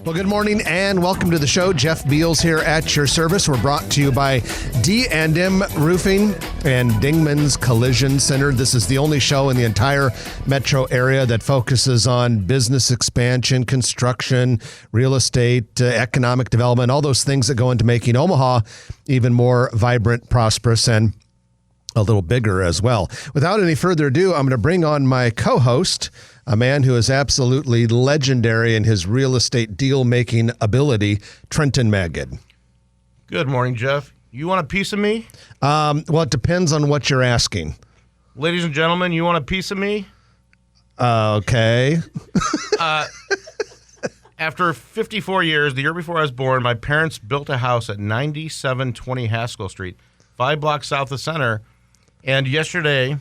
Well, good morning and welcome to the show. Jeff Beals here at your service. We're brought to you by D&M Roofing and Dingman's Collision Center. This is the only show in the entire metro area that focuses on business expansion, construction, real estate, economic development, all those things that go into making Omaha even more vibrant, prosperous, and a little bigger as well. Without any further ado, I'm going to bring on my co-host, a man who is absolutely legendary in his real estate deal-making ability, Trenton Magid. Good morning, Jeff. You want a piece of me? Well, it depends on what you're asking. Ladies and gentlemen, you want a piece of me? Okay. After 54 years, the year before I was born, my parents built a house at 9720 Haskell Street, 5 blocks south of Center. And yesterday,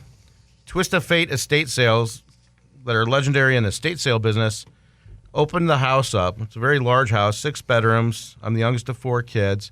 Twist of Fate estate sales that are legendary in the estate sale business opened the house up. It's a very large house, 6 bedrooms. I'm the youngest of 4 kids,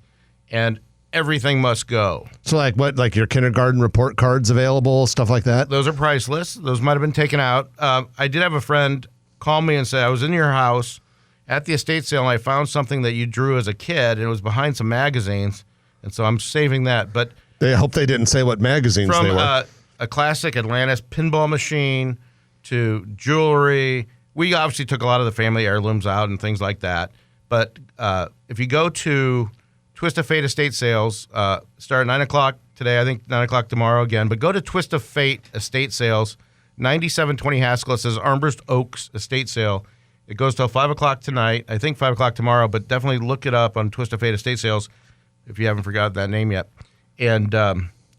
and everything must go. So like what, like your kindergarten report cards available, stuff like that? Those are priceless. Those might have been taken out. I did have a friend call me and say, I was in your house at the estate sale, and I found something that you drew as a kid, and it was behind some magazines, and so I'm saving that. But I hope they didn't say what magazines they were. From a classic Atlantis pinball machine to jewelry. We obviously took a lot of the family heirlooms out and things like that. But if you go to Twist of Fate estate sales, start at 9 o'clock today, I think 9 o'clock tomorrow again. But go to Twist of Fate estate sales, 9720 Haskell. It says Armbrust Oaks estate sale. It goes till 5 o'clock tonight, I think 5 o'clock tomorrow, but definitely look it up on Twist of Fate estate sales if you haven't forgotten that name yet. And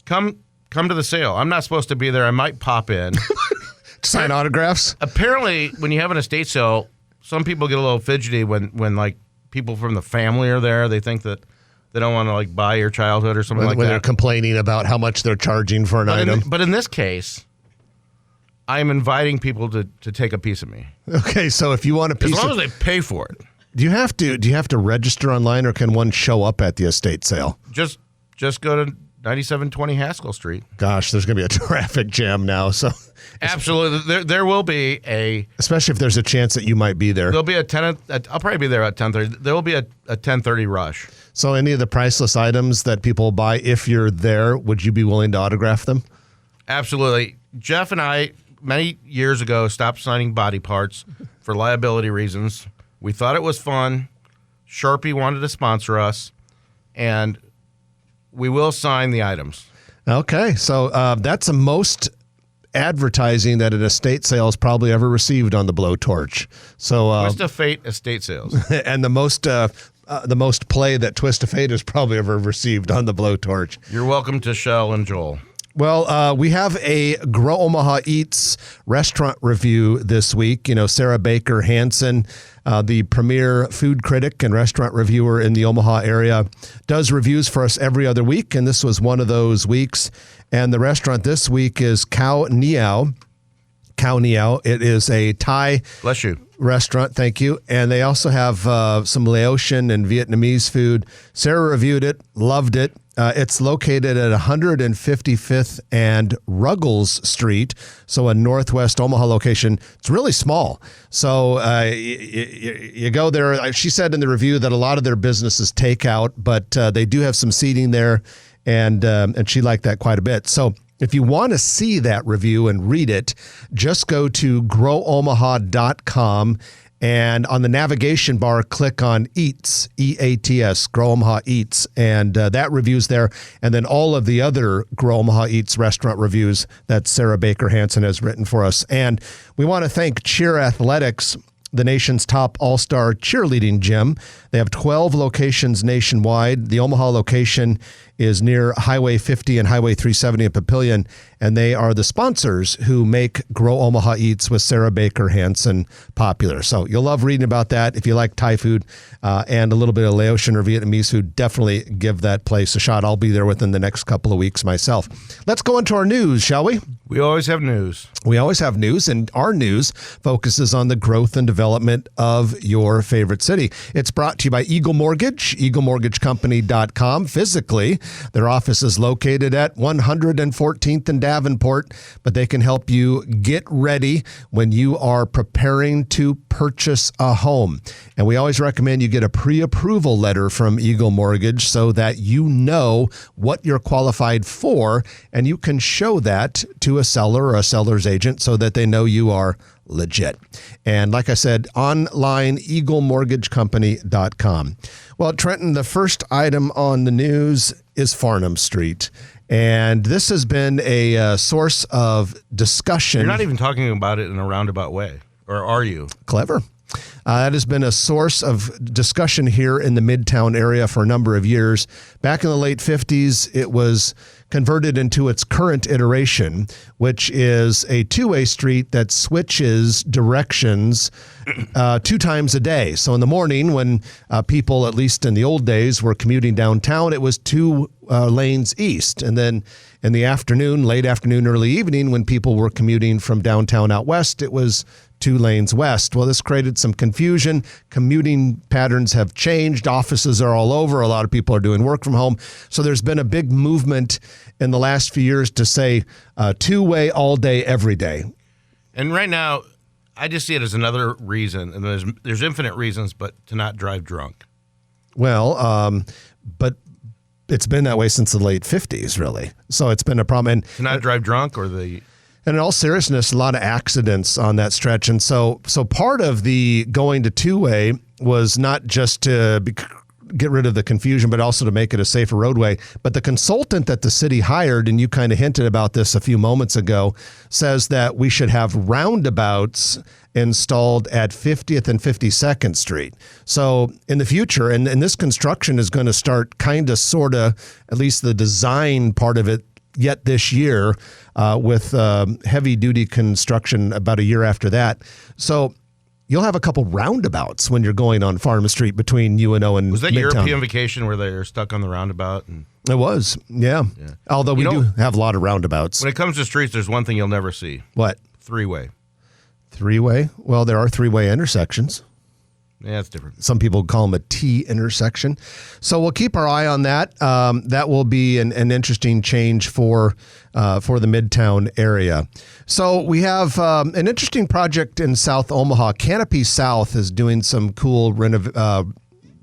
come to the sale. I'm not supposed to be there. I might pop in. Sign autographs? Apparently, when you have an estate sale, some people get a little fidgety when like people from the family are there. They think that they don't want to like buy your childhood or something like that. When they're complaining about how much they're charging for an item. But in this case, I am inviting people to take a piece of me. Okay, so if you want a piece, as long as they pay for it. Do you have to register online, or can one show up at the estate sale? Just go to 9720 Haskell Street. Gosh, there's going to be a traffic jam now. So absolutely, there will be especially if there's a chance that you might be there. There'll be I'll probably be there at 10:30. There will be a 10:30 rush. So any of the priceless items that people buy, if you're there, would you be willing to autograph them? Absolutely. Jeff and I, many years ago, stopped signing body parts for liability reasons. We thought it was fun. Sharpie wanted to sponsor us, and we will sign the items. Okay, so that's the most advertising that an estate sale has probably ever received on the Blowtorch. So Twist of Fate estate sales, and the most play that Twist of Fate has probably ever received on the Blowtorch. You're welcome to Shell and Joel. Well, we have a Grow Omaha Eats restaurant review this week. You know, Sarah Baker Hansen, the premier food critic and restaurant reviewer in the Omaha area, does reviews for us every other week, and this was one of those weeks. And the restaurant this week is Khao Niao. Khao Niao. It is a Thai bless you restaurant. Thank you. And they also have some Laotian and Vietnamese food. Sarah reviewed it, loved it. It's located at 155th and Ruggles Street, so a northwest Omaha location. It's really small. So you go there. She said in the review that a lot of their business is takeout, but they do have some seating there, and she liked that quite a bit. So if you want to see that review and read it, just go to growomaha.com. And on the navigation bar, click on Eats, E-A-T-S, Grow Omaha Eats, and that review's there. And then all of the other Grow Omaha Eats restaurant reviews that Sarah Baker Hansen has written for us. And we want to thank Cheer Athletics, the nation's top all-star cheerleading gym. They have 12 locations nationwide. The Omaha location is near Highway 50 and Highway 370 in Papillion, and they are the sponsors who make Grow Omaha Eats with Sarah Baker Hansen popular. So you'll love reading about that. If you like Thai food and a little bit of Laotian or Vietnamese food, definitely give that place a shot. I'll be there within the next couple of weeks myself. Let's go into our news, shall we? We always have news. We always have news, and our news focuses on the growth and development of your favorite city. It's brought to you by Eagle Mortgage, eaglemortgagecompany.com. Physically, their office is located at 114th and Davenport, but they can help you get ready when you are preparing to purchase a home. And we always recommend you get a pre-approval letter from Eagle Mortgage so that you know what you're qualified for, and you can show that to a seller or a seller's agent so that they know you are legit. And like I said, online, eaglemortgagecompany.com. Well, Trenton, the first item on the news is Farnham Street. And this has been a source of discussion. You're not even talking about it in a roundabout way, or are you? Clever. That has been a source of discussion here in the Midtown area for a number of years. Back in the late 50s, it was converted into its current iteration, which is a two-way street that switches directions 2 times a day. So in the morning, when people, at least in the old days, were commuting downtown, it was 2 lanes east. And then in the afternoon, late afternoon, early evening, when people were commuting from downtown out west, it was 2 lanes west. Well, this created some confusion. Commuting patterns have changed. Offices are all over. A lot of people are doing work from home. So there's been a big movement in the last few years to say 2-way all day, every day. And right now, I just see it as another reason, and there's infinite reasons, but to not drive drunk. Well, but it's been that way since the late 50s, really. So it's been a problem. And to not drive drunk, or the... And in all seriousness, a lot of accidents on that stretch. And so part of the going to 2-way was not just to get rid of the confusion, but also to make it a safer roadway. But the consultant that the city hired, and you kind of hinted about this a few moments ago, says that we should have roundabouts installed at 50th and 52nd Street. So in the future, and this construction is going to start kind of, sort of, at least the design part of it, yet this year with heavy-duty construction about a year after that. So you'll have a couple roundabouts when you're going on Farnham Street between UNO and Midtown. Was that European Vacation where they're stuck on the roundabout? It was, yeah. Although we do have a lot of roundabouts. When it comes to streets, there's one thing you'll never see. What? 3-way. 3-way? Well, there are 3-way intersections. Yeah, it's different. Some people call them a T intersection. So we'll keep our eye on that. That will be an interesting change for the Midtown area. So we have an interesting project in South Omaha. Canopy South is doing some cool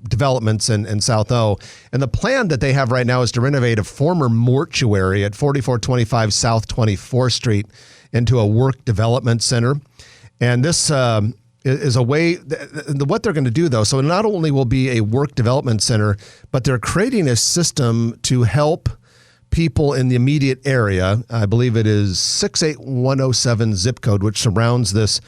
developments in South O. And the plan that they have right now is to renovate a former mortuary at 4425 South 24th Street into a work development center. And this is a way, what they're going to do, though, so not only will be a work development center, but they're creating a system to help people in the immediate area. I believe it is 68107 zip code, which surrounds this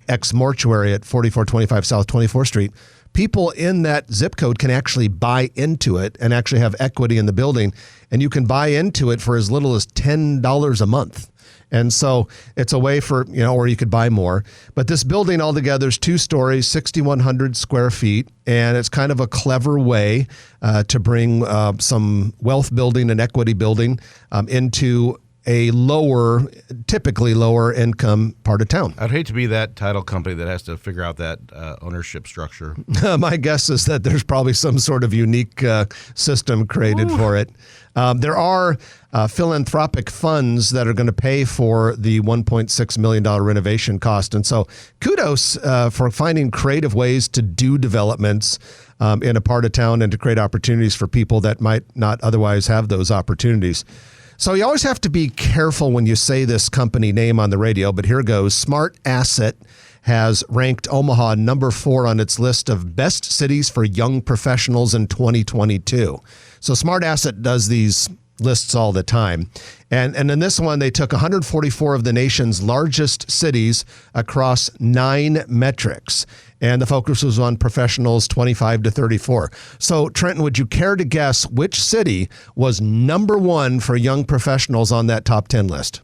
ex-mortuary at 4425 South 24th Street. People in that zip code can actually buy into it and actually have equity in the building, and you can buy into it for as little as $10 a month. And so it's a way for, or you could buy more. But this building altogether is 2 stories, 6,100 square feet. And it's kind of a clever way to bring some wealth building and equity building into a typically lower income part of town. I'd hate to be that title company that has to figure out that ownership structure. My guess is that there's probably some sort of unique system created for it. There are philanthropic funds that are going to pay for the $1.6 million renovation cost. And so kudos for finding creative ways to do developments in a part of town and to create opportunities for people that might not otherwise have those opportunities. So you always have to be careful when you say this company name on the radio, but here goes. Smart Asset has ranked Omaha number 4 on its list of best cities for young professionals in 2022. So Smart Asset does these lists all the time. And in this one, they took 144 of the nation's largest cities across 9 metrics. And the focus was on professionals 25 to 34. So, Trenton, would you care to guess which city was number 1 for young professionals on that top 10 list?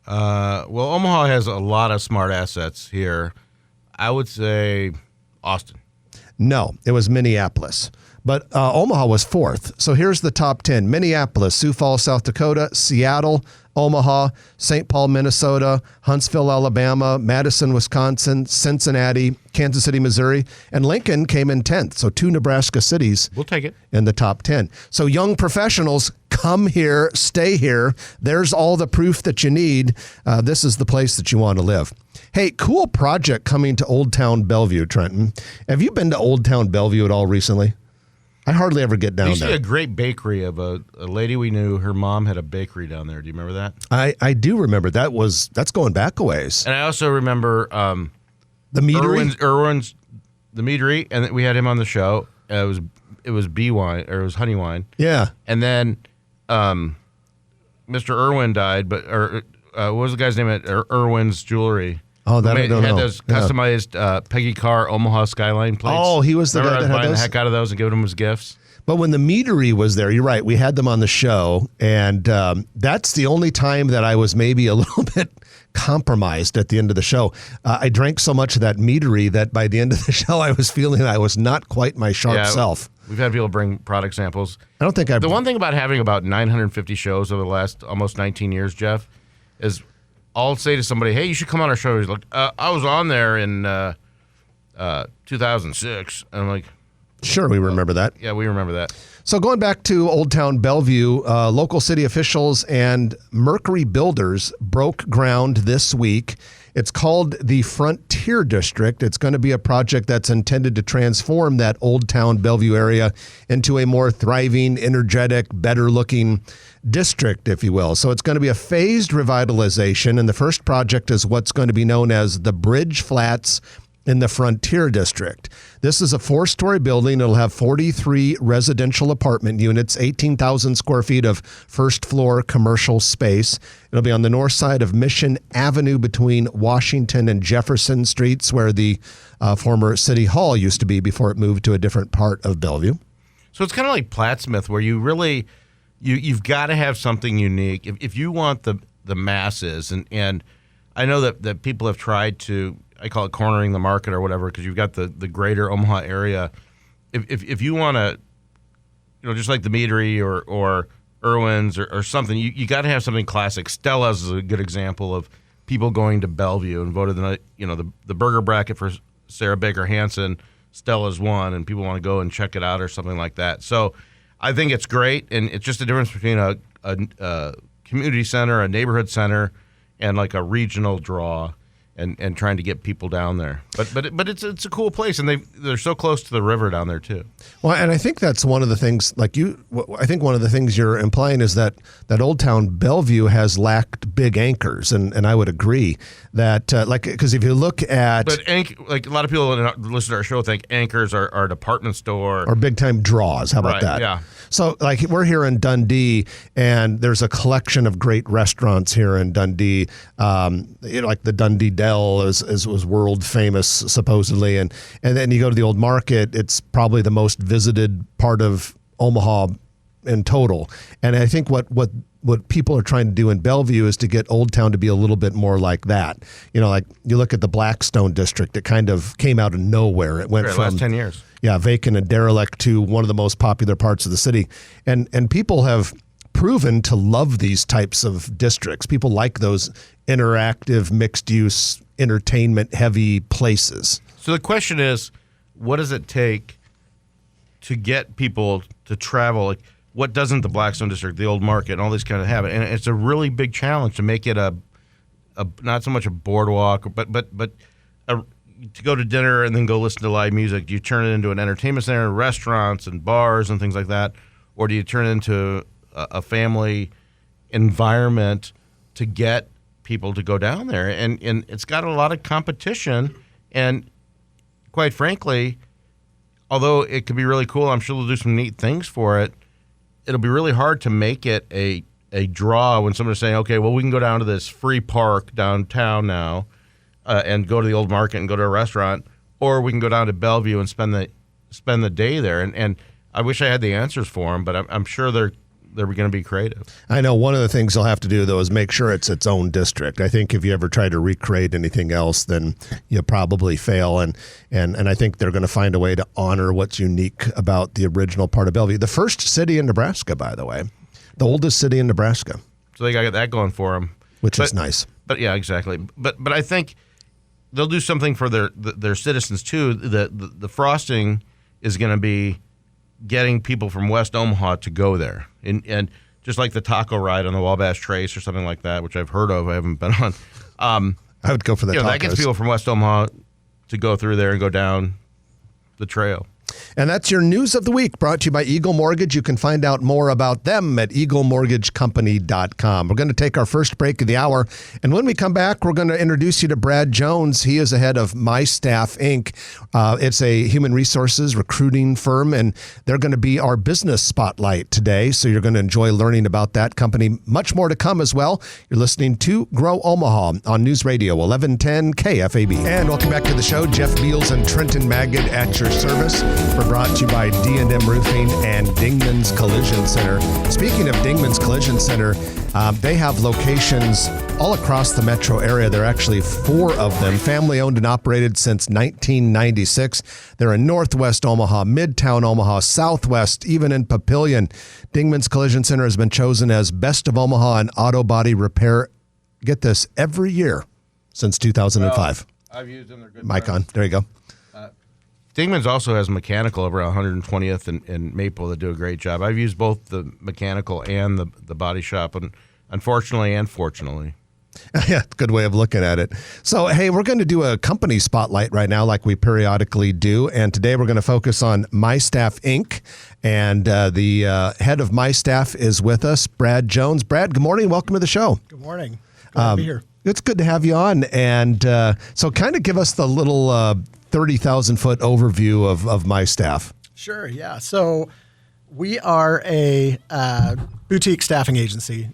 Well, Omaha has a lot of smart assets here. I would say Austin. No, it was Minneapolis. But Omaha was 4th. So here's the top 10. Minneapolis, Sioux Falls, South Dakota, Seattle, Omaha, St. Paul, Minnesota, Huntsville, Alabama, Madison, Wisconsin, Cincinnati, Kansas City, Missouri, and Lincoln came in 10th. So 2 Nebraska cities We'll take it. in the top 10. So young professionals, come here, stay here. There's all the proof that you need. This is the place that you want to live. Hey, cool project coming to Old Town Bellevue, Trenton. Have you been to Old Town Bellevue at all recently? I hardly ever get down There used to be there. a great bakery of a lady we knew. Her mom had a bakery down there. Do you remember that? I do remember that's going back a ways. And I also remember The meadery? Irwin's the meadery, and we had him on the show. It was bee wine, or it was honey wine. Yeah. And then Mr. Irwin died, what was the guy's name at Irwin's Jewelry? Oh, that I don't He had know. those customized Peggy Carr Omaha Skyline plates. Oh, he was the Remember guy I was that had buying those? the heck out of those and giving them as gifts? But when the meadery was there, you're right, we had them on the show, and that's the only time that I was maybe a little bit compromised at the end of the show. I drank so much of that meadery that by the end of the show, I was feeling I was not quite my sharp self. We've had people bring product samples. I don't think The one thing about having about 950 shows over the last almost 19 years, Jeff, is I'll say to somebody, hey, you should come on our show. He's like, I was on there in 2006. And I'm like, Sure, we remember that. yeah, we remember that. So going back to Old Town Bellevue, local city officials and Mercury Builders broke ground this week. It's called the Frontier District. It's going to be a project that's intended to transform that Old Town Bellevue area into a more thriving, energetic, better-looking district, if you will. So it's going to be a phased revitalization, and the first project is what's going to be known as the Bridge Flats in the Frontier District. This is a 4-story building. It'll have 43 residential apartment units, 18,000 square feet of first-floor commercial space. It'll be on the north side of Mission Avenue between Washington and Jefferson Streets, where the former City Hall used to be before it moved to a different part of Bellevue. So it's kind of like Plattsmouth, where you really, you've got to have something unique. If you want the masses, and I know that people have tried to, I call it cornering the market or whatever, because you've got the greater Omaha area. If you want to, just like the Meadery or Irwin's or something, you got to have something classic. Stella's is a good example of people going to Bellevue and voted the burger bracket for Sarah Baker Hansen. Stella's won, and people want to go and check it out or something like that. So I think it's great, and it's just a difference between a community center, a neighborhood center, and like a regional draw. And trying to get people down there, but it's a cool place, and they're so close to the river down there too. Well, and I think that's one of the things. I think one of the things you're implying is that Old Town Bellevue has lacked big anchors, and I would agree that because if you look at like a lot of people that listen to our show think anchors are a department store or big time draws. How about that? Yeah. So like we're here in Dundee, and there's a collection of great restaurants here in Dundee. Like the Dundee Dell was world famous supposedly, and then you go to the old market. It's probably the most visited part of Omaha in total. And I think what people are trying to do in Bellevue is to get Old Town to be a little bit more like that. Like you look at the Blackstone district, it kind of came out of nowhere. It went from last 10 years. Yeah, vacant and derelict to one of the most popular parts of the city. And people have proven to love these types of districts. People like those interactive, mixed-use, entertainment-heavy places. So the question is, what does it take to get people to travel? Like, what doesn't the Blackstone District, the Old Market, and all these kind of have? And it's a really big challenge to make it a not so much a boardwalk, but to go to dinner and then go listen to live music. Do you turn it into an entertainment center, restaurants and bars and things like that, or do you turn it into a family environment to get people to go down there? And it's got a lot of competition, and quite frankly, although it could be really cool, I'm sure they'll do some neat things for it. It'll be really hard to make it a draw when somebody's saying, okay, well, we can go down to this free park downtown now and go to the Old Market and go to a restaurant, or we can go down to Bellevue and spend the day there. And I wish I had the answers for them, but I'm sure they're going to be creative. I know one of the things they'll have to do, though, is make sure it's its own district. I think if you ever try to recreate anything else, then you probably fail. And I think they're going to find a way to honor what's unique about the original part of Bellevue. The first city in Nebraska, by the way, the oldest city in Nebraska. So they got that going for them, which is nice. But yeah, exactly. But I think they'll do something for their citizens too. The frosting is going to be getting people from West Omaha to go there, and just like the taco ride on the Wabash Trace or something like that, which I've heard of. I haven't been on. I would go for the tacos. That gets people from West Omaha to go through there and go down the trail. And that's your news of the week, brought to you by Eagle Mortgage. You can find out more about them at eaglemortgagecompany.com. We're going to take our first break of the hour. And when we come back, we're going to introduce you to Brad Jones. He is the head of MyStaff, Inc. It's a human resources recruiting firm, and they're going to be our business spotlight today. So you're going to enjoy learning about that company. Much more to come as well. You're listening to Grow Omaha on News Radio 1110 KFAB. And welcome back to the show. Jeff Beals and Trenton Magid at your service. We're brought to you by D&M Roofing and Dingman's Collision Center. Speaking of Dingman's Collision Center, they have locations all across the metro area. There are actually 4 of them, family owned and operated since 1996. They're in Northwest Omaha, Midtown Omaha, Southwest, even in Papillion. Dingman's Collision Center has been chosen as Best of Omaha in auto body repair. Get this, every year since 2005. Well, I've used them. They're good. Micon, there you go. Dingman's also has mechanical over 120th and Maple that do a great job. I've used both the mechanical and the body shop, and unfortunately and fortunately. Yeah, good way of looking at it. So, hey, we're going to do a company spotlight right now like we periodically do, and today we're going to focus on MyStaff, Inc., and the head of MyStaff is with us, Brad Jones. Brad, good morning. Welcome to the show. Good morning. Glad to be here. It's good to have you on, and so kind of give us the little 30,000-foot overview of MyStaff. Sure, yeah. So we are a boutique staffing agency.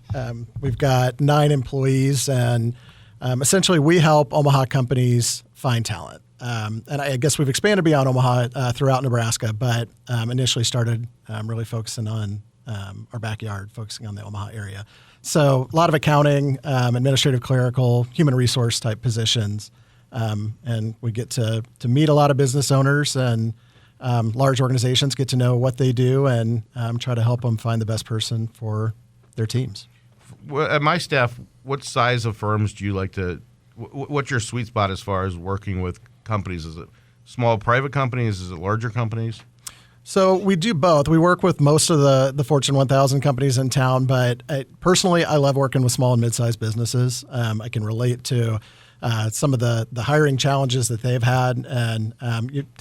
We've got 9 employees, and essentially we help Omaha companies find talent. And I guess we've expanded beyond Omaha throughout Nebraska, but initially started really focusing on our backyard, focusing on the Omaha area. So a lot of accounting, administrative, clerical, human resource type positions. And we get to meet a lot of business owners and large organizations, get to know what they do, and try to help them find the best person for their teams. At MyStaff, what size of firms do you like to? What's your sweet spot as far as working with companies? Is it small private companies? Is it larger companies? So we do both. We work with most of the Fortune 1000 companies in town, but personally, I love working with small and mid-sized businesses. I can relate to some of the hiring challenges that they've had, and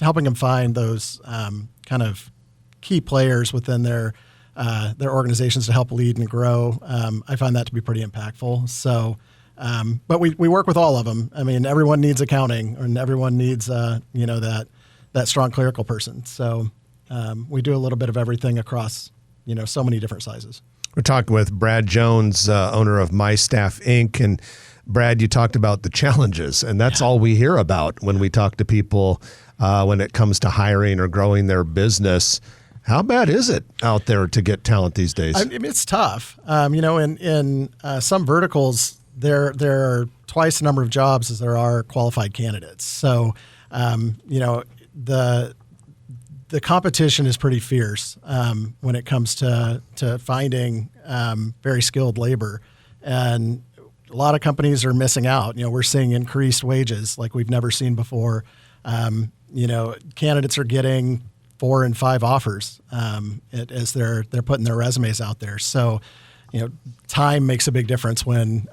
helping them find those kind of key players within their organizations to help lead and grow. I find that to be pretty impactful. So, but we work with all of them. I mean, everyone needs accounting, and everyone needs that strong clerical person. So we do a little bit of everything across so many different sizes. We're talking with Brad Jones, owner of MyStaff, Inc., and Brad, you talked about the challenges, and that's all we hear about when we talk to people when it comes to hiring or growing their business. How bad is it out there to get talent these days? I mean, it's tough. In some verticals, there are twice the number of jobs as there are qualified candidates. So, the competition is pretty fierce when it comes to finding very skilled labor, and a lot of companies are missing out. We're seeing increased wages like we've never seen before. Candidates are getting 4 and 5 offers as they're putting their resumes out there. So, time makes a big difference when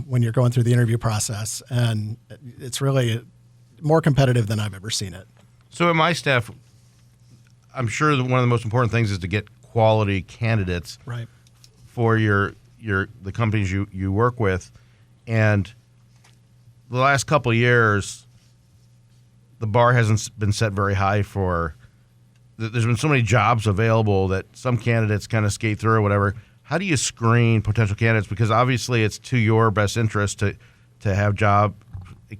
you're going through the interview process, and it's really more competitive than I've ever seen it. So at MyStaff, I'm sure that one of the most important things is to get quality candidates right for the companies you work with. And the last couple of years, the bar hasn't been set very high for. There's been so many jobs available that some candidates kind of skate through or whatever. How do you screen potential candidates? Because obviously it's to your best interest to have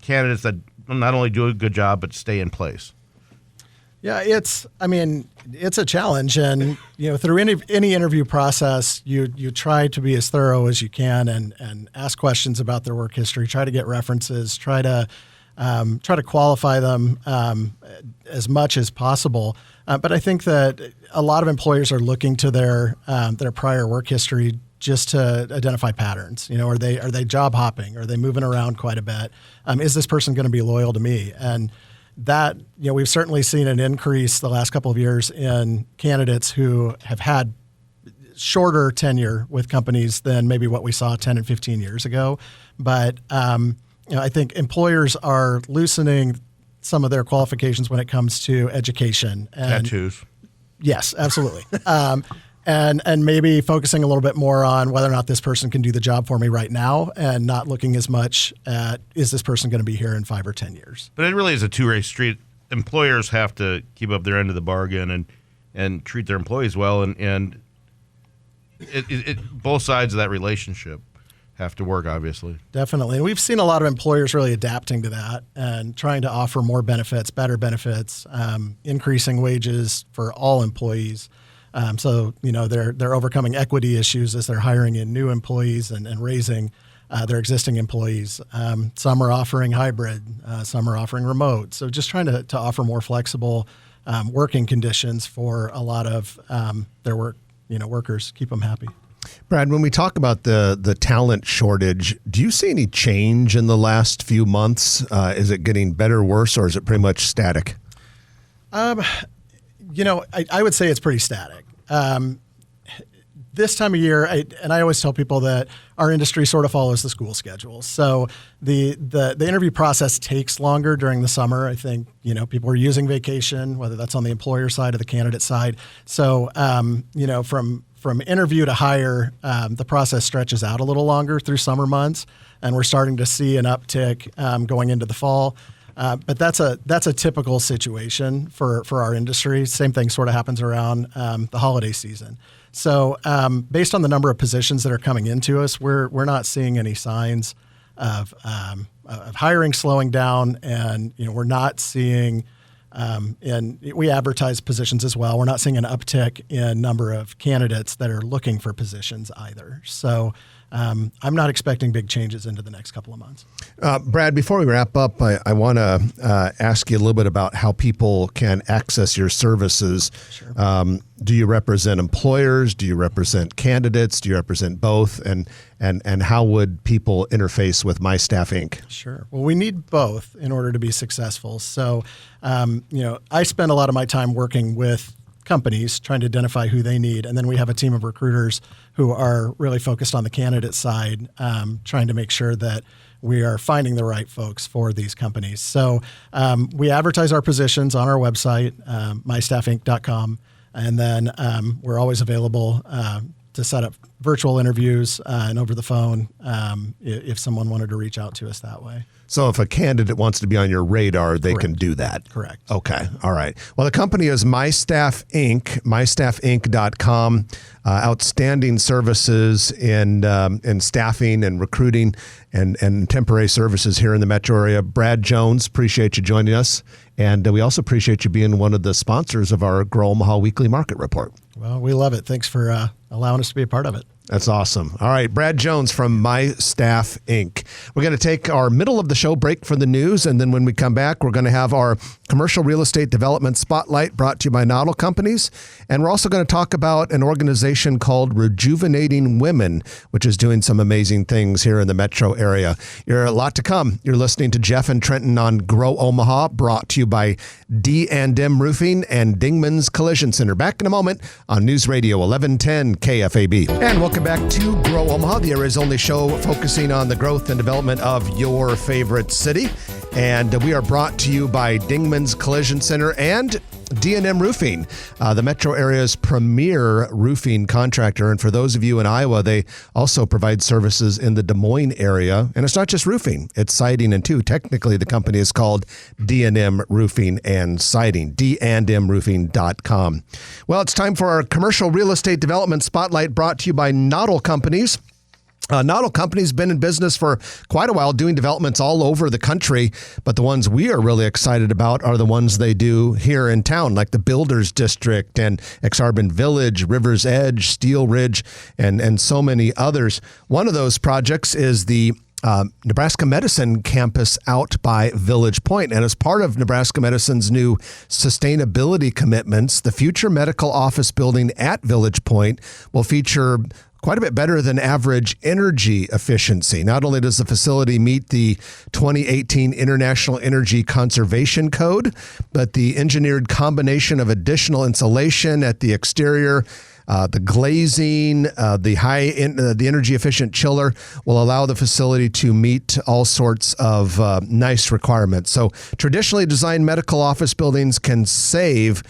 candidates that not only do a good job but stay in place. Yeah, it's a challenge, and through any interview process, you try to be as thorough as you can and ask questions about their work history, try to get references, try to qualify them as much as possible. But I think that a lot of employers are looking to their prior work history just to identify patterns. Are they job hopping? Are they moving around quite a bit? Is this person going to be loyal to me? And that, we've certainly seen an increase the last couple of years in candidates who have had shorter tenure with companies than maybe what we saw 10 and 15 years ago. But I think employers are loosening some of their qualifications when it comes to education. And Tattoos. yes, absolutely. And maybe focusing a little bit more on whether or not this person can do the job for me right now, and not looking as much at, is this person going to be here in 5 or 10 years? But it really is a two-way street. Employers have to keep up their end of the bargain and treat their employees well, and both sides of that relationship have to work, obviously. Definitely. And we've seen a lot of employers really adapting to that and trying to offer more benefits, better benefits, increasing wages for all employees. So they're overcoming equity issues as they're hiring in new employees and raising their existing employees. Some are offering hybrid, some are offering remote. So just trying to offer more flexible working conditions for a lot of their workers, keep them happy. Brad, when we talk about the talent shortage, do you see any change in the last few months? Is it getting better, worse, or is it pretty much static? I would say it's pretty static. This time of year, I always tell people that our industry sort of follows the school schedule. So the interview process takes longer during the summer. I think, people are using vacation, whether that's on the employer side or the candidate side. So, from interview to hire, the process stretches out a little longer through summer months, and we're starting to see an uptick going into the fall. But that's a typical situation for our industry. Same thing sort of happens around the holiday season. So based on the number of positions that are coming into us, we're not seeing any signs of hiring slowing down, and we're not seeing. And we advertise positions as well. We're not seeing an uptick in number of candidates that are looking for positions either. So I'm not expecting big changes into the next couple of months. Brad, before we wrap up, I want to ask you a little bit about how people can access your services. Sure. Do you represent employers? Do you represent candidates? Do you represent both? And how would people interface with MyStaff Inc.? Sure. Well, we need both in order to be successful. So, I spend a lot of my time working with companies trying to identify who they need. And then we have a team of recruiters who are really focused on the candidate side, trying to make sure that we are finding the right folks for these companies. So we advertise our positions on our website, mystaffinc.com. And then we're always available to set up virtual interviews and over the phone if someone wanted to reach out to us that way. So if a candidate wants to be on your radar, they can do that. Correct. Okay. All right. Well, the company is MyStaff Inc., mystaffinc.com. Outstanding services in staffing and recruiting and temporary services here in the metro area. Brad Jones, appreciate you joining us. And we also appreciate you being one of the sponsors of our Grow Omaha Weekly Market Report. Well, we love it. Thanks for allowing us to be a part of it. That's awesome. All right, Brad Jones from MyStaff Inc. We're going to take our middle of the show break for the news, and then when we come back, we're going to have our commercial real estate development spotlight brought to you by Nodal Companies, and we're also going to talk about an organization called Rejuvinating Women, which is doing some amazing things here in the metro area. You're a lot to come. You're listening to Jeff and Trenton on Grow Omaha, brought to you by D&M Roofing and Dingman's Collision Center. Back in a moment on News Radio 1110 KFAB. And welcome back to Grow Omaha, the area's only show focusing on the growth and development of your favorite city. And we are brought to you by Dingman's Collision Center and D&M Roofing, the metro area's premier roofing contractor. And for those of you in Iowa, they also provide services in the Des Moines area. And it's not just roofing, it's siding and too. Technically, the company is called D&M Roofing and Siding, dndmroofing.com. Well, it's time for our commercial real estate development spotlight brought to you by Nodal Companies. Nodal Company's been in business for quite a while, doing developments all over the country, but the ones we are really excited about are the ones they do here in town, like the Builders District and Exarban Village, River's Edge, Steel Ridge, and so many others. One of those projects is the Nebraska Medicine campus out by Village Point. And as part of Nebraska Medicine's new sustainability commitments, the future medical office building at Village Point will feature quite a bit better than average energy efficiency. Not only does the facility meet the 2018 International Energy Conservation Code, but the engineered combination of additional insulation at the exterior, the glazing, the energy efficient chiller will allow the facility to meet all sorts of nice requirements. So traditionally designed medical office buildings can save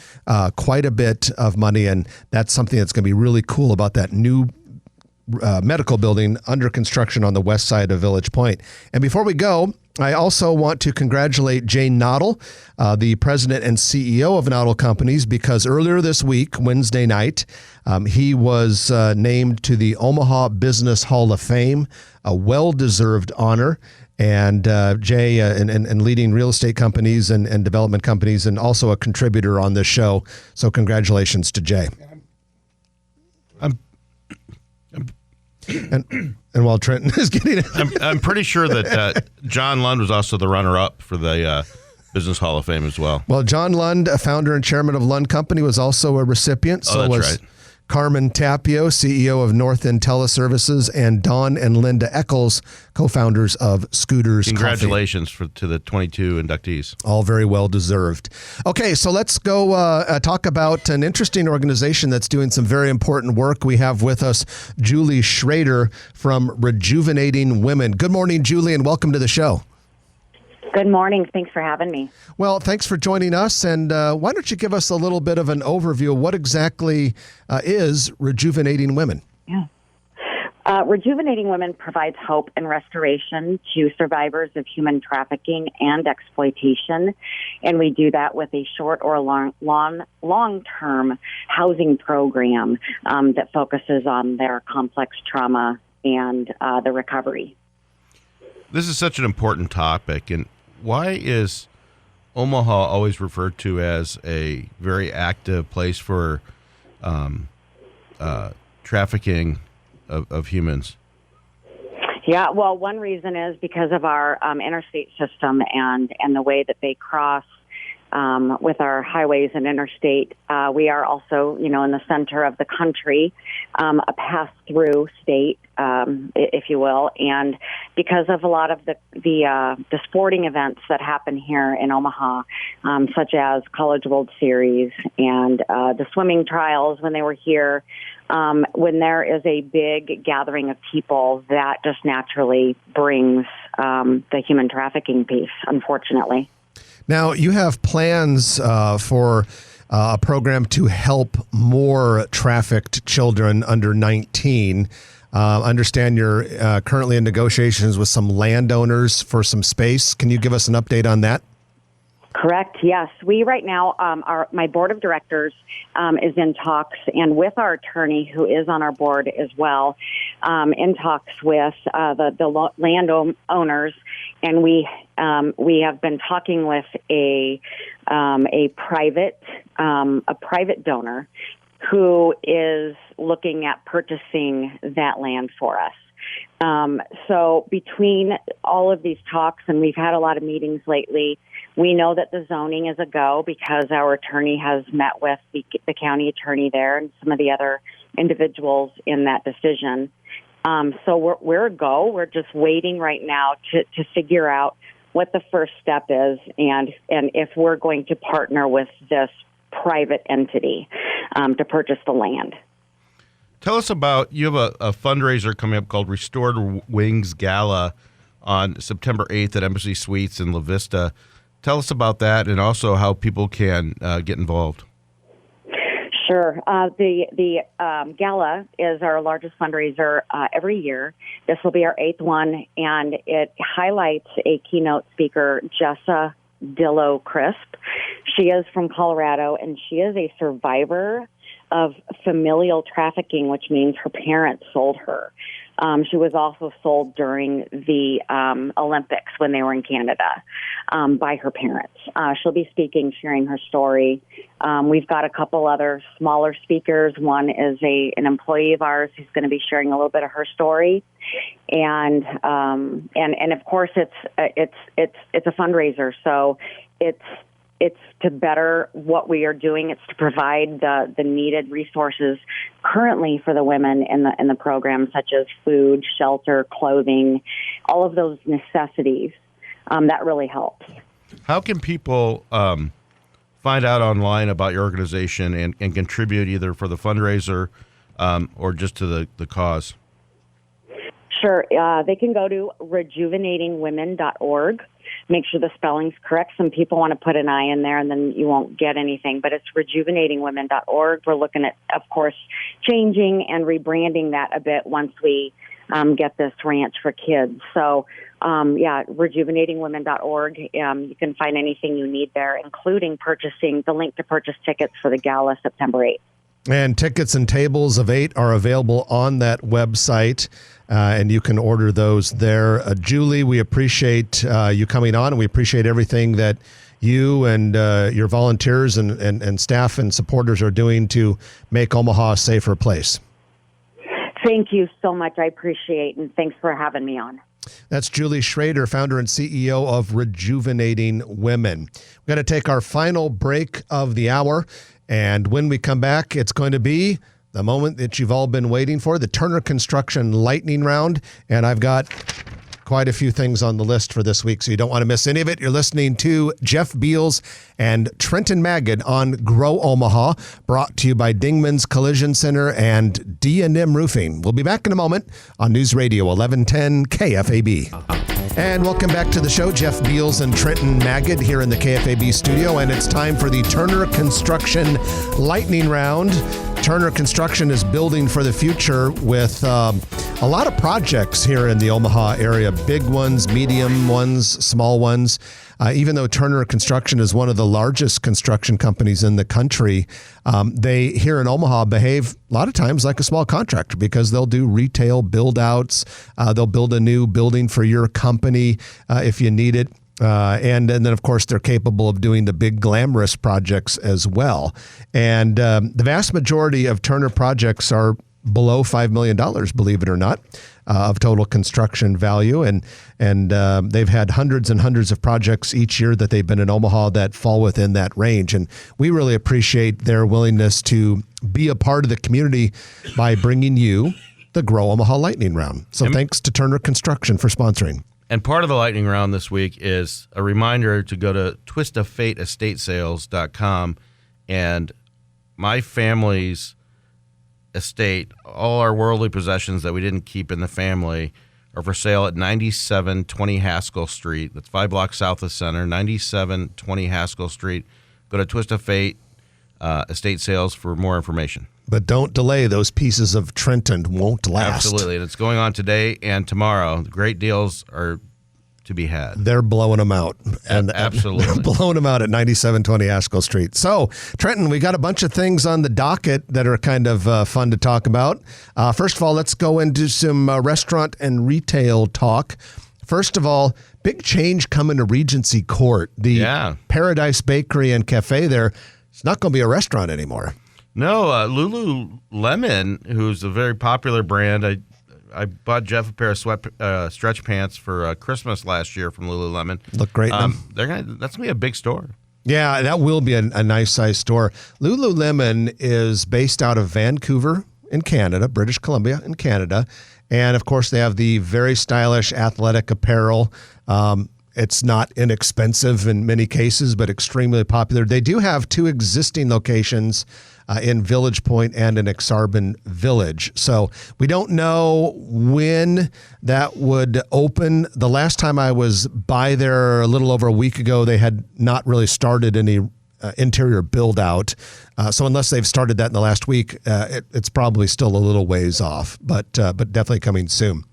quite a bit of money, and that's something that's going to be really cool about that new medical building under construction on the west side of Village Point. And before we go, I also want to congratulate Jane Noddle, the president and CEO of Noddle Companies, because earlier this week, Wednesday night, he was named to the Omaha Business Hall of Fame, a well-deserved honor. And Jay, and leading real estate companies and development companies, and also a contributor on this show. So congratulations to Jay. And while Trenton is getting it, I'm pretty sure that John Lund was also the runner-up for the Business Hall of Fame as well. Well, John Lund, a founder and chairman of Lund Company, was also a recipient. So that's was right. Carmen Tapio, CEO of North End Teleservices, and Don and Linda Eccles, co-founders of Scooters Congratulations to the 22 inductees. All very well deserved. Okay, so let's go talk about an interesting organization that's doing some very important work. We have with us Julie Shrader from Rejuvenating Women. Good morning, Julie, and welcome to the show. Good morning. Thanks for having me. Well, thanks for joining us. And why don't you give us a little bit of an overview of what exactly is Rejuvenating Women? Yeah. Rejuvenating Women provides hope and restoration to survivors of human trafficking and exploitation. And we do that with a short or long-term housing program that focuses on their complex trauma and the recovery. This is such an important topic, and why is Omaha always referred to as a very active place for trafficking of humans? Yeah, well, one reason is because of our interstate system and the way that they cross with our highways and interstate. We are also, in the center of the country, a pass-through state, if you will, and because of a lot of the sporting events that happen here in Omaha, such as College World Series and the swimming trials when they were here, when there is a big gathering of people, that just naturally brings the human trafficking piece, unfortunately. Now, you have plans for a program to help more trafficked children under 19. Understand you're currently in negotiations with some landowners for some space. Can you give us an update on that? Correct. Yes. We right now, my board of directors is in talks, and with our attorney, who is on our board as well, in talks with the landowners, and we have been talking with a private donor who is looking at purchasing that land for us. So between all of these talks, and we've had a lot of meetings lately, we know that the zoning is a go because our attorney has met with the county attorney there and some of the other individuals in that decision. So we're a go. We're just waiting right now to figure out what the first step is and if we're going to partner with this private entity to purchase the land. Tell us about, you have a fundraiser coming up called Restored Wings Gala on September 8th at Embassy Suites in La Vista. Tell us about that and also how people can get involved. Sure. The gala is our largest fundraiser every year. This will be our 8th one, and it highlights a keynote speaker, Jessa Dillow Crisp. She is from Colorado, and she is a survivor of familial trafficking, which means her parents sold her. She was also sold during the Olympics when they were in Canada by her parents. She'll be speaking, sharing her story. We've got a couple other smaller speakers. One is an employee of ours who's going to be sharing a little bit of her story, and of course it's a fundraiser, so it's it's to better what we are doing. It's to provide the needed resources currently for the women in the program, such as food, shelter, clothing, all of those necessities. That really helps. How can people find out online about your organization and contribute either for the fundraiser or just to the cause? Sure. They can go to rejuvinatingwomen.org. Make sure the spelling's correct. Some people want to put an I in there and then you won't get anything, but it's rejuvinatingwomen.org. We're looking at, of course, changing and rebranding that a bit once we get this ranch for kids. So, rejuvinatingwomen.org. You can find anything you need there, including purchasing the link to purchase tickets for the gala September 8th. And tickets and tables of 8 are available on that website, and you can order those there. Julie, we appreciate you coming on, and we appreciate everything that you and your volunteers and staff and supporters are doing to make Omaha a safer place. Thank you so much. I appreciate it, and thanks for having me on. That's Julie Shrader, founder and CEO of Rejuvenating Women. We're going to take our final break of the hour. And when we come back, it's going to be the moment that you've all been waiting for, the Turner Construction Lightning Round. And I've got quite a few things on the list for this week, so you don't want to miss any of it. You're listening to Jeff Beals and Trenton Magid on Grow Omaha, brought to you by Dingman's Collision Center and D&M Roofing. We'll be back in a moment on News Radio 1110 KFAB. And welcome back to the show. Jeff Beals and Trenton Magid here in the KFAB studio, and it's time for the Turner Construction Lightning Round. Turner Construction is building for the future with a lot of projects here in the Omaha area, big ones, medium ones, small ones. Even though Turner Construction is one of the largest construction companies in the country, they here in Omaha behave a lot of times like a small contractor because they'll do retail build-outs. They'll build a new building for your company if you need it. And then, of course, they're capable of doing the big glamorous projects as well. And the vast majority of Turner projects are below $5 million, believe it or not, of total construction value. And they've had hundreds and hundreds of projects each year that they've been in Omaha that fall within that range. And we really appreciate their willingness to be a part of the community by bringing you the Grow Omaha Lightning Round. So thanks to Turner Construction for sponsoring. And part of the lightning round this week is a reminder to go to twistoffateestatesales.com, and my family's estate, all our worldly possessions that we didn't keep in the family, are for sale at 9720 Haskell Street. That's 5 blocks south of Center, 9720 Haskell Street. Go to Twist of Fate Estate Sales for more information. But don't delay. Those pieces of Trenton won't last. Absolutely. And it's going on today and tomorrow. The great deals are to be had. They're blowing them out. Absolutely. They're blowing them out at 9720 Haskell Street. So, Trenton, we got a bunch of things on the docket that are kind of fun to talk about. First of all, let's go into some restaurant and retail talk. First of all, big change coming to Regency Court. The Paradise Bakery and Cafe there, it's not going to be a restaurant anymore. No, Lululemon, who's a very popular brand. I bought Jeff a pair of stretch pants for Christmas last year from Lululemon. Look great. That's gonna be a big store. Yeah, that will be a nice size store. Lululemon is based out of Vancouver in Canada, British Columbia in Canada, and of course they have the very stylish athletic apparel. It's not inexpensive in many cases, but extremely popular. They do have 2 existing locations in Village Point and in Exarban Village. So we don't know when that would open. The last time I was by there a little over a week ago, they had not really started any interior build out. So unless they've started that in the last week, it's probably still a little ways off, but definitely coming soon.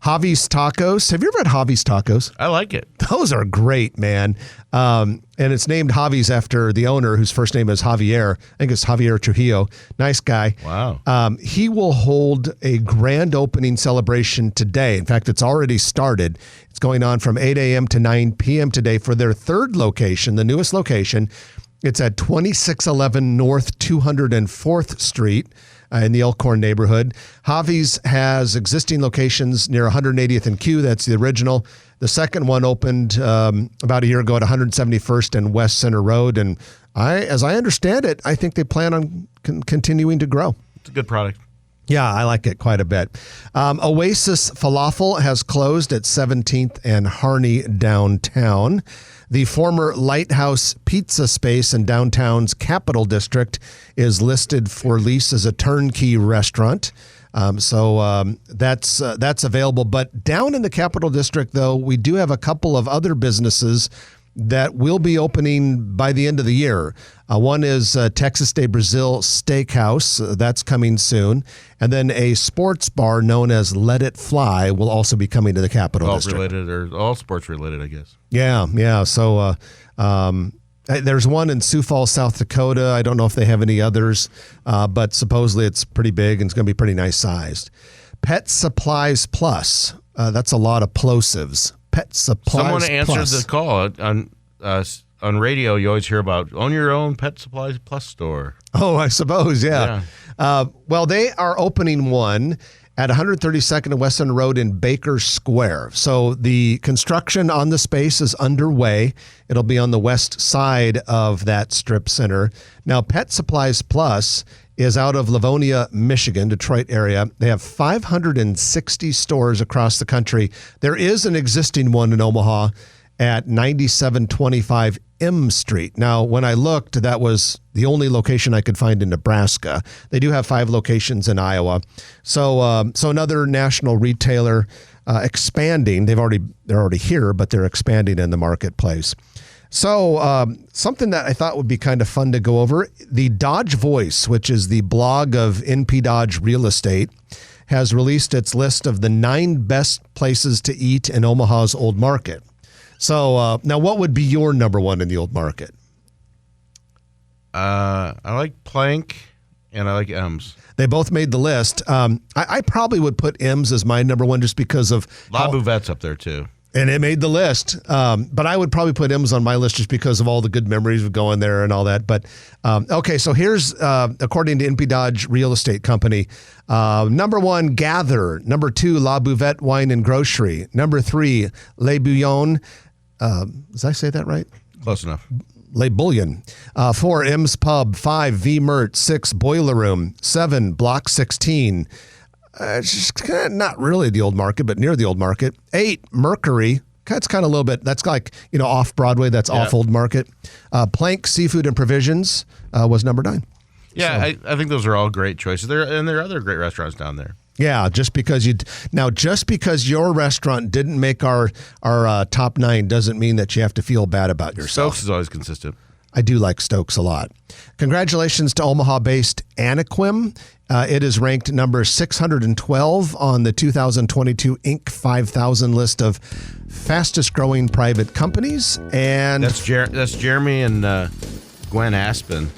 Javi's Tacos. Have you ever had Javi's Tacos? I like it. Those are great, man. And it's named Javi's after the owner, whose first name is Javier. I think it's Javier Trujillo. Nice guy. Wow. He will hold a grand opening celebration today. In fact, it's already started. It's going on from 8 a.m. to 9 p.m. today for their 3rd location, the newest location. It's at 2611 North 204th Street. in the Elkhorn neighborhood. Javi's has existing locations near 180th and Q. That's the original. The second one opened about a year ago at 171st and West Center Road. And as I understand it, I think they plan on continuing to grow. It's a good product. Yeah, I like it quite a bit. Oasis Falafel has closed at 17th and Harney downtown. The former Lighthouse Pizza space in downtown's Capital District is listed for lease as a turnkey restaurant. So that's available. But down in the Capital District, though, we do have a couple of other businesses that will be opening by the end of the year. One is Texas de Brazil Steakhouse. That's coming soon. And then a sports bar known as Let It Fly will also be coming to the Capital District. All related, or all sports related, I guess. Yeah. So there's one in Sioux Falls, South Dakota. I don't know if they have any others, but supposedly it's pretty big and it's going to be pretty nice sized. Pet Supplies Plus. That's a lot of plosives. Pet Supplies Someone answered Plus. the call on radio. You always hear about own your own Pet Supplies Plus store. Oh, I suppose, yeah. Well, they are opening one at 132nd and West End Road in Baker Square. So the construction on the space is underway. It'll be on the west side of that strip center. Now, Pet Supplies Plus is out of Livonia, Michigan, Detroit area. They have 560 stores across the country. There is an existing one in Omaha at 9725 M Street. Now, when I looked, that was the only location I could find in Nebraska. They do have 5 locations in Iowa. So another national retailer expanding. They're already here, but they're expanding in the marketplace. So something that I thought would be kind of fun to go over, the Dodge Voice, which is the blog of NP Dodge Real Estate, has released its list of the 9 best places to eat in Omaha's Old Market. So now what would be your number one in the Old Market? I like Plank and I like M's. They both made the list. I probably would put M's as my number one just because of La Bouvette's up there too. And it made the list. But I would probably put M's on my list just because of all the good memories of going there and all that. But okay, so here's, according to NP Dodge Real Estate Company, number 1, Gather. Number 2, La Bouvette Wine and Grocery. Number 3, Le Bouillon. Did I say that right? Close enough. Le Bouillon. 4, M's Pub. 5, V Mert. 6, Boiler Room. 7, Block 16. It's just not really the Old Market, but near the Old Market. 8, Mercury. That's kind of a little bit, that's like, off Broadway. That's off Old Market. Plank Seafood and Provisions was number 9. Yeah, so, I think those are all great choices. There are other great restaurants down there. Yeah, just because your restaurant didn't make our top 9 doesn't mean that you have to feel bad about yourself. Stokes is always consistent. I do like Stokes a lot. Congratulations to Omaha-based Anaquim. It is ranked number 612 on the 2022 Inc. 5000 list of fastest growing private companies. And that's Jeremy and Gwen Aspen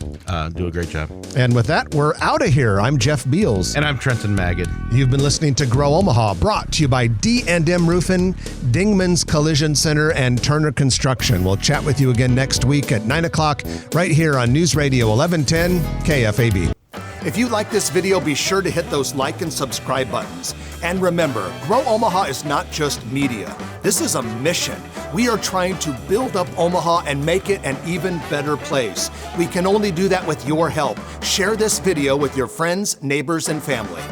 do a great job. And with that, we're out of here. I'm Jeff Beals. And I'm Trenton Magid. You've been listening to Grow Omaha, brought to you by D&M Roofing, Dingman's Collision Center, and Turner Construction. We'll chat with you again next week at 9 o'clock right here on News Radio 1110 KFAB. If you like this video, be sure to hit those like and subscribe buttons. And remember, Grow Omaha is not just media. This is a mission. We are trying to build up Omaha and make it an even better place. We can only do that with your help. Share this video with your friends, neighbors, and family.